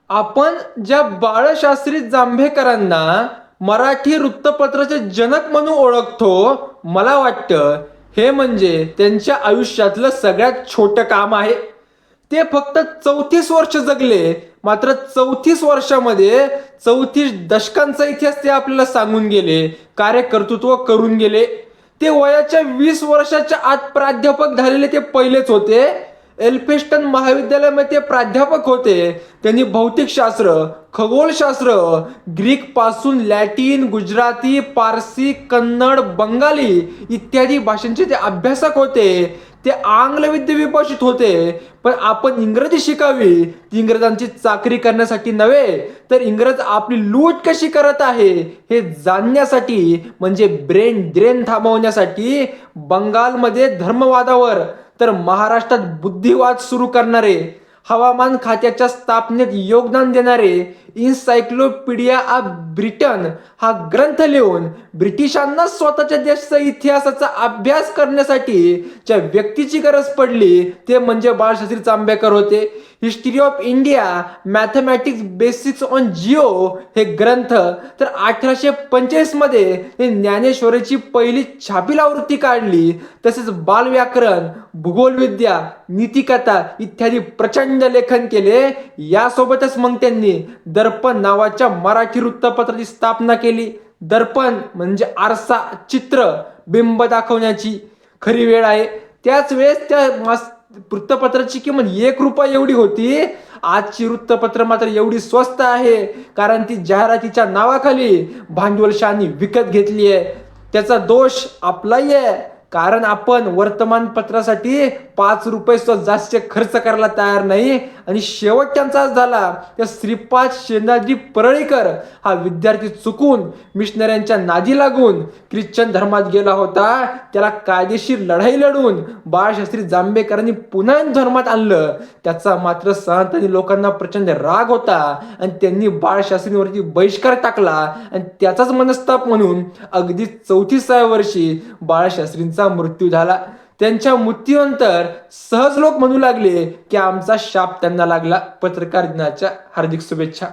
आपण ज्या बाळशास्त्री जांभेकरांना मराठी वृत्तपत्राचे जनक म्हणून ओळखतो, मला वाटतं हे म्हणजे त्यांच्या आयुष्यातलं सगळ्यात छोटं काम आहे. ते फक्त 34 वर्ष जगले, मात्र 34 वर्षामध्ये 34 दशकांचा इतिहास ते आपल्याला सांगून गेले, कार्यकर्तृत्व करून गेले. ते वयाच्या 20 वर्षाच्या आत प्राध्यापक झालेले ते पहिलेच होते. एल्फिन्स्टन महाविद्यालयामध्ये ते प्राध्यापक होते. त्यांनी भौतिकशास्त्र, खगोलशास्त्र, ग्रीक पासून लॅटिन, गुजराती, पारसी, कन्नड, बंगाली इत्यादी भाषांचे ते अभ्यासक होते. ते आंग्ल विद्या विभाषित होते. पण आपण इंग्रजी शिकावी, ती इंग्रजांची चाकरी करण्यासाठी नव्हे, तर इंग्रज आपली लूट कशी करत आहे हे जाणण्यासाठी, म्हणजे ब्रेन ड्रेन थांबवण्यासाठी बंगालमध्ये धर्मवादावर तर महाराष्ट्रात बुद्धिवाद सुरू करणारे, हवामान खात्याच्या स्थापनेत योगदान देणारे इन्सायक्लोपीडिया ऑफ ब्रिटन हा ग्रंथ लिहून ब्रिटिशांना स्वतःच्या देशाचा इतिहासाचा अभ्यास करण्यासाठी ज्या व्यक्तीची गरज पडली ते म्हणजे बाळशास्त्री जांभेकर होते. History of India, mathematics basics on Jio हे ग्रंथ तर 1845 मध्ये ते ज्ञानेश्वरीची पहिली छापील आवृत्ती काढली. तसेच बालव्याकरण, भूगोलविद्या, नीतिकथा इत्यादी प्रचंड लेखन केले. यासोबतच मग त्यांनी दर्पण नावाच्या मराठी वृत्तपत्राची स्थापना केली. दर्पण म्हणजे आरसा, चित्र, बिंब दाखवण्याची खरी वेळ आहे. त्याच वेळेस त्या वृत्तपत्राची किंमत 1 रुपया एवढी होती. आजची वृत्तपत्र मात्र एवढी स्वस्त आहे कारण ती जाहिरातीच्या नावाखाली भांडवलशाही विकत घेतली आहे. त्याचा दोष आपलाही आहे, कारण आपण वर्तमानपत्रासाठी 5 रुपये सुद्धा जास्त खर्च करायला तयार नाही. आणि शेवट त्यांचाच झाला. त्या श्रीपाद शेनाजी परळीकर हा विद्यार्थी चुकून मिशनऱ्यांच्या नादी लागून ख्रिश्चन धर्मात गेला होता. त्याला कायदेशीर लढाई लढून बाळशास्त्री जांभेकरांनी पुन्हा धर्मात आणलं. त्याचा मात्र सनातनी लोकांना प्रचंड राग होता आणि त्यांनी बाळशास्त्रींवरती बहिष्कार टाकला. आणि त्याचाच मनस्ताप म्हणून अगदी 34व्या वर्षी बाळशास्त्रींचा मृत्यू झाला. त्यांच्या मृत्यूनंतर सहज लोक म्हणू लागले की आमचा शाप त्यांना लागला. पत्रकार दिनाच्या हार्दिक शुभेच्छा.